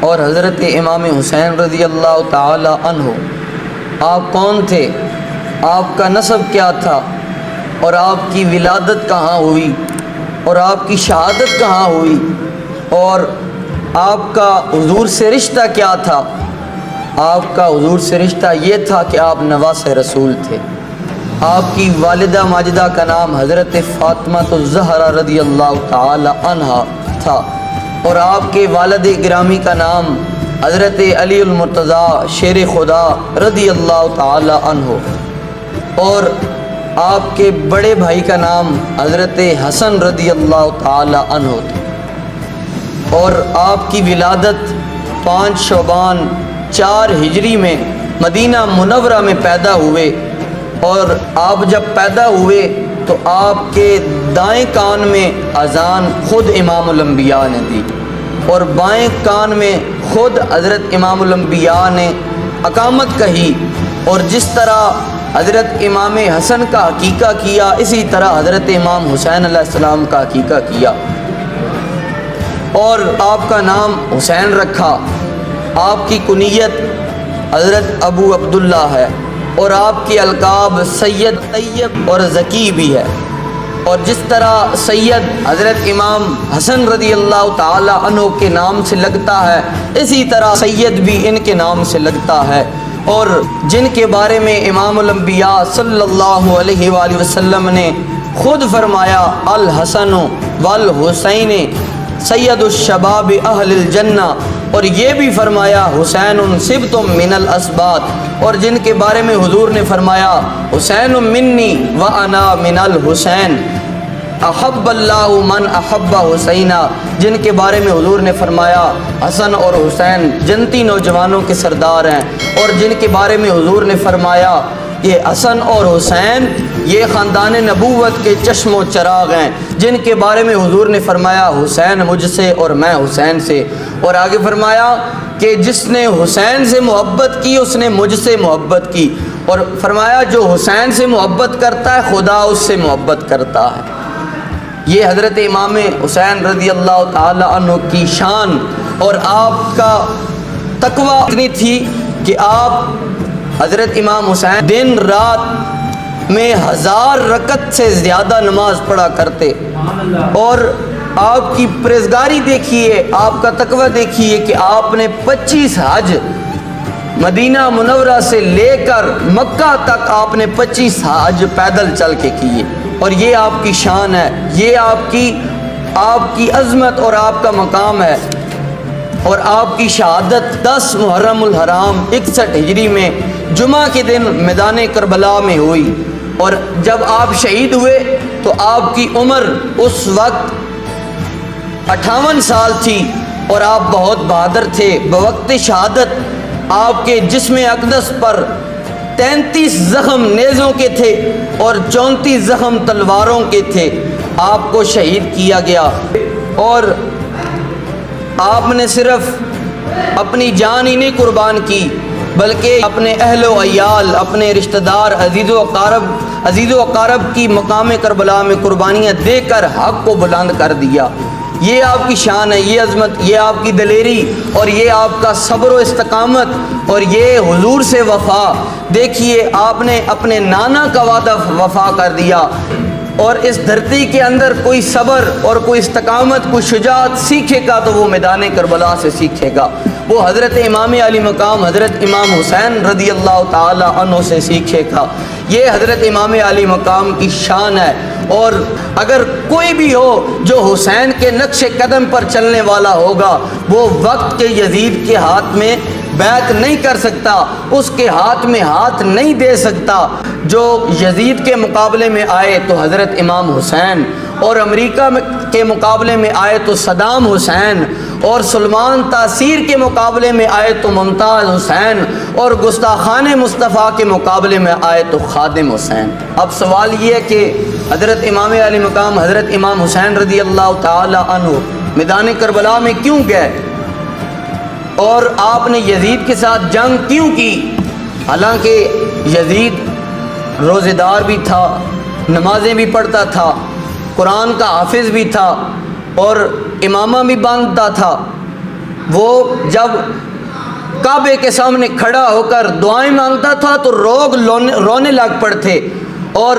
اور حضرت امام حسین رضی اللہ تعالی عنہ، آپ کون تھے، آپ کا نسب کیا تھا، اور آپ کی ولادت کہاں ہوئی، اور آپ کی شہادت کہاں ہوئی، اور آپ کا حضور سے رشتہ کیا تھا؟ آپ کا حضور سے رشتہ یہ تھا کہ آپ نواسہ رسول تھے۔ آپ کی والدہ ماجدہ کا نام حضرت فاطمہ الزہرا رضی اللہ تعالی عنہا تھا، اور آپ کے والد گرامی کا نام حضرت علی المرتضیٰ شیر خدا رضی اللہ تعالی عنہ، اور آپ کے بڑے بھائی کا نام حضرت حسن رضی اللہ تعالی عنہ تھا، اور آپ کی ولادت 5 شعبان 4 ہجری میں مدینہ منورہ میں پیدا ہوئے، اور آپ جب پیدا ہوئے تو آپ کے دائیں کان میں اذان خود امام الانبیاء نے دی، اور بائیں کان میں خود حضرت امام الانبیاء نے اقامت کہی، اور جس طرح حضرت امام حسن کا عقیقہ کیا اسی طرح حضرت امام حسین علیہ السلام کا عقیقہ کیا، اور آپ کا نام حسین رکھا۔ آپ کی کنیت حضرت ابو عبداللہ ہے، اور آپ کے القاب سید، طیب اور ذکی بھی ہے، اور جس طرح سید حضرت امام حسن رضی اللہ تعالی عنہ کے نام سے لگتا ہے، اسی طرح سید بھی ان کے نام سے لگتا ہے، اور جن کے بارے میں امام الانبیاء صلی اللہ علیہ وآلہ وسلم نے خود فرمایا الحسن والحسین سید الشباب اہل الجنہ، اور یہ بھی فرمایا حسین صبت من الاسباط، اور جن کے بارے میں حضور نے فرمایا حسین منی وانا من الحسین احب اللہ من احب حسینہ، جن کے بارے میں حضور نے فرمایا حسن اور حسین جنتی نوجوانوں کے سردار ہیں، اور جن کے بارے میں حضور نے فرمایا کہ حسن اور حسین یہ خاندان نبوت کے چشم و چراغ ہیں، جن کے بارے میں حضور نے فرمایا حسین مجھ سے اور میں حسین سے، اور آگے فرمایا کہ جس نے حسین سے محبت کی اس نے مجھ سے محبت کی، اور فرمایا جو حسین سے محبت کرتا ہے خدا اس سے محبت کرتا ہے۔ یہ حضرت امام حسین رضی اللہ تعالی عنہ کی شان، اور آپ کا تقوی اتنی تھی کہ آپ حضرت امام حسین دن رات میں 1000 رکعت سے زیادہ نماز پڑھا کرتے، اور آپ کی پرہیزگاری دیکھیے، آپ کا تقوی دیکھیے کہ آپ نے 25 حج مدینہ منورہ سے لے کر مکہ تک آپ نے 25 حج پیدل چل کے کیے، اور یہ آپ کی شان ہے، یہ آپ کی عظمت اور آپ کا مقام ہے۔ اور آپ کی شہادت 10 محرم الحرام 61 ہجری میں جمعہ کے دن میدان کربلا میں ہوئی، اور جب آپ شہید ہوئے تو آپ کی عمر اس وقت 58 سال تھی، اور آپ بہت بہادر تھے۔ بوقت شہادت آپ کے جسم اقدس پر 33 زخم نیزوں کے تھے اور 34 زخم تلواروں کے تھے، آپ کو شہید کیا گیا، اور آپ نے صرف اپنی جان ہی نہیں قربان کی بلکہ اپنے اہل و عیال، اپنے رشتہ دار، عزیز و اقارب کی مقام کربلا میں قربانیاں دے کر حق کو بلند کر دیا۔ یہ آپ کی شان ہے، یہ عظمت، یہ آپ کی دلیری، اور یہ آپ کا صبر و استقامت، اور یہ حضور سے وفا۔ دیکھیے آپ نے اپنے نانا کا وعدہ وفا کر دیا، اور اس دھرتی کے اندر کوئی صبر اور کوئی استقامت، کوئی شجاعت سیکھے گا تو وہ میدان کربلا سے سیکھے گا، وہ حضرت امام علی مقام حضرت امام حسین رضی اللہ تعالی عنہ سے سیکھے گا۔ یہ حضرت امام علی مقام کی شان ہے، اور اگر کوئی بھی ہو جو حسین کے نقش قدم پر چلنے والا ہوگا وہ وقت کے یزید کے ہاتھ میں بیعت نہیں کر سکتا، اس کے ہاتھ میں ہاتھ نہیں دے سکتا۔ جو یزید کے مقابلے میں آئے تو حضرت امام حسین، اور امریکہ کے مقابلے میں آئے تو صدام حسین، اور سلمان تاثیر کے مقابلے میں آئے تو ممتاز حسین، اور گستاخان مصطفیٰ کے مقابلے میں آئے تو خادم حسین۔ اب سوال یہ ہے کہ حضرت امام علی مقام حضرت امام حسین رضی اللہ تعالی عنہ میدان کربلا میں کیوں گئے، اور آپ نے یزید کے ساتھ جنگ کیوں کی؟ حالانکہ یزید روزے دار بھی تھا، نمازیں بھی پڑھتا تھا، قرآن کا حافظ بھی تھا، اور امامہ بھی باندھتا تھا، وہ جب کعبے کے سامنے کھڑا ہو کر دعائیں مانگتا تھا تو لوگ رونے لگ پڑتے اور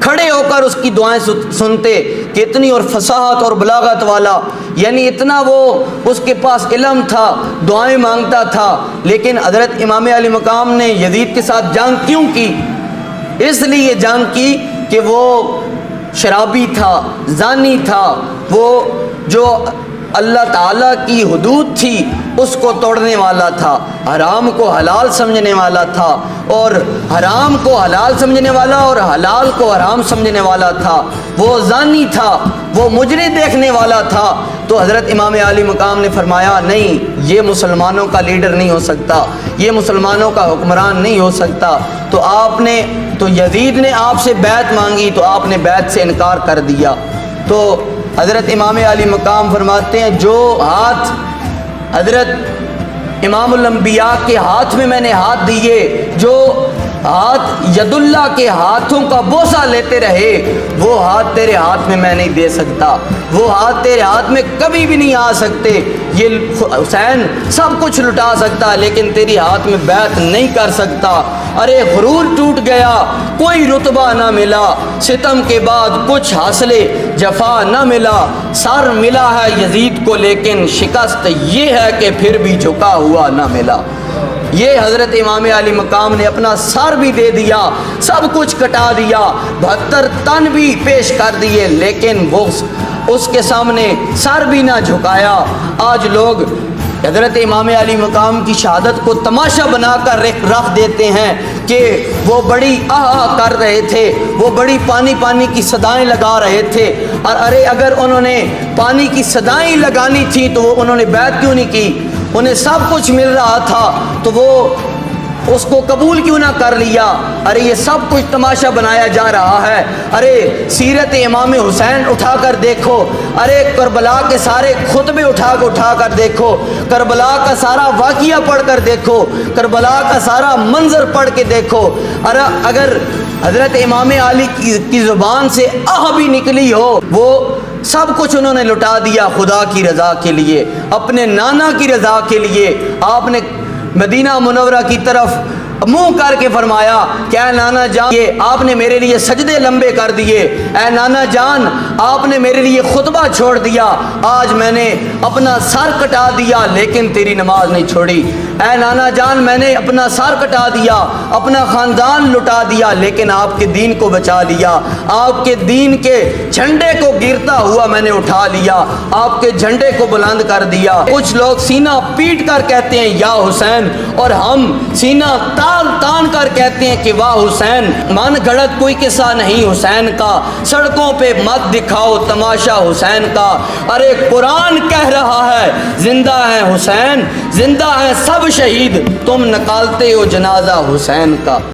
کھڑے ہو کر اس کی دعائیں سنتے کہ اتنی اور فصاحت اور بلاغت والا، یعنی اتنا وہ اس کے پاس علم تھا، دعائیں مانگتا تھا۔ لیکن حضرت امام علی مقام نے یزید کے ساتھ جنگ کیوں کی؟ اس لیے جنگ کی کہ وہ شرابی تھا، زانی تھا، وہ جو اللہ تعالیٰ کی حدود تھی اس کو توڑنے والا تھا، حرام کو حلال سمجھنے والا تھا، اور حرام کو حلال سمجھنے والا اور حلال کو حرام سمجھنے والا تھا، وہ زانی تھا، وہ مجری دیکھنے والا تھا۔ تو حضرت امام علی مقام نے فرمایا نہیں، یہ مسلمانوں کا لیڈر نہیں ہو سکتا، یہ مسلمانوں کا حکمران نہیں ہو سکتا۔ تو یزید نے آپ سے بیعت مانگی تو آپ نے بیعت سے انکار کر دیا۔ تو حضرت امام علی مقام فرماتے ہیں جو ہاتھ حضرت امام الانبیاء کے ہاتھ میں نے ہاتھ دیے، جو ہاتھ ید اللہ کے ہاتھوں کا بوسہ لیتے رہے، وہ ہاتھ تیرے ہاتھ میں نہیں دے سکتا، وہ ہاتھ تیرے ہاتھ میں کبھی بھی نہیں آ سکتے۔ یہ حسین سب کچھ لٹا سکتا ہے لیکن تیری ہاتھ میں بیعت نہیں کر سکتا۔ ارے غرور ٹوٹ گیا، کوئی رتبہ نہ ملا، ستم کے بعد کچھ حاصل جفا نہ ملا، سر ملا ہے یزید کو لیکن شکست یہ ہے کہ پھر بھی جھکا ہوا نہ ملا۔ یہ حضرت امام علی مقام نے اپنا سر بھی دے دیا، سب کچھ کٹا دیا، 72 تن بھی پیش کر دیے، لیکن وہ اس کے سامنے سر بھی نہ جھکایا۔ آج لوگ حضرت امام علی مقام کی شہادت کو تماشا بنا کر رکھ دیتے ہیں کہ وہ بڑی آہ کر رہے تھے، وہ بڑی پانی کی صدائیں لگا رہے تھے۔ اور ارے اگر انہوں نے پانی کی صدائیں لگانی تھی تو وہ انہوں نے بیعت کیوں نہیں کی؟ انہیں سب کچھ مل رہا تھا تو وہ اس کو قبول کیوں نہ کر لیا؟ ارے یہ سب کچھ تماشا بنایا جا رہا ہے۔ ارے سیرت امام حسین اٹھا کر دیکھو، ارے کربلا کے سارے خطبے اٹھا کر دیکھو، کربلا کا سارا واقعہ پڑھ کر دیکھو، کربلا کا سارا منظر پڑھ کے دیکھو۔ ارے اگر حضرت امام علی کی زبان سے آہ بھی نکلی ہو، وہ سب کچھ انہوں نے لٹا دیا خدا کی رضا کے لیے، اپنے نانا کی رضا کے لیے۔ آپ نے مدینہ منورہ کی طرف منہ کر کے فرمایا کہ اے نانا جان، یہ آپ نے میرے لیے سجدے لمبے کر دیے، اے نانا جان آپ نے میرے لیے خطبہ چھوڑ دیا، آج میں نے اپنا سر کٹا دیا لیکن تیری نماز نہیں چھوڑی، اے نانا جان میں نے اپنا سر کٹا دیا، اپنا خاندان لٹا دیا لیکن آپ کے دین کو بچا لیا، آپ کے دین کے جھنڈے کو گرتا ہوا میں نے اٹھا لیا، آپ کے جھنڈے کو بلند کر دیا۔ کچھ لوگ سینہ پیٹ کر کہتے ہیں یا حسین، اور ہم سینہ تان کر کہتے ہیں کہ واہ حسین۔ من گھڑت کوئی قصہ نہیں حسین کا، سڑکوں پہ مت دکھاؤ تماشا حسین کا۔ ارے قرآن کہہ رہا ہے زندہ ہے حسین، زندہ ہے سب شہید، تم نکالتے ہو جنازہ حسین کا۔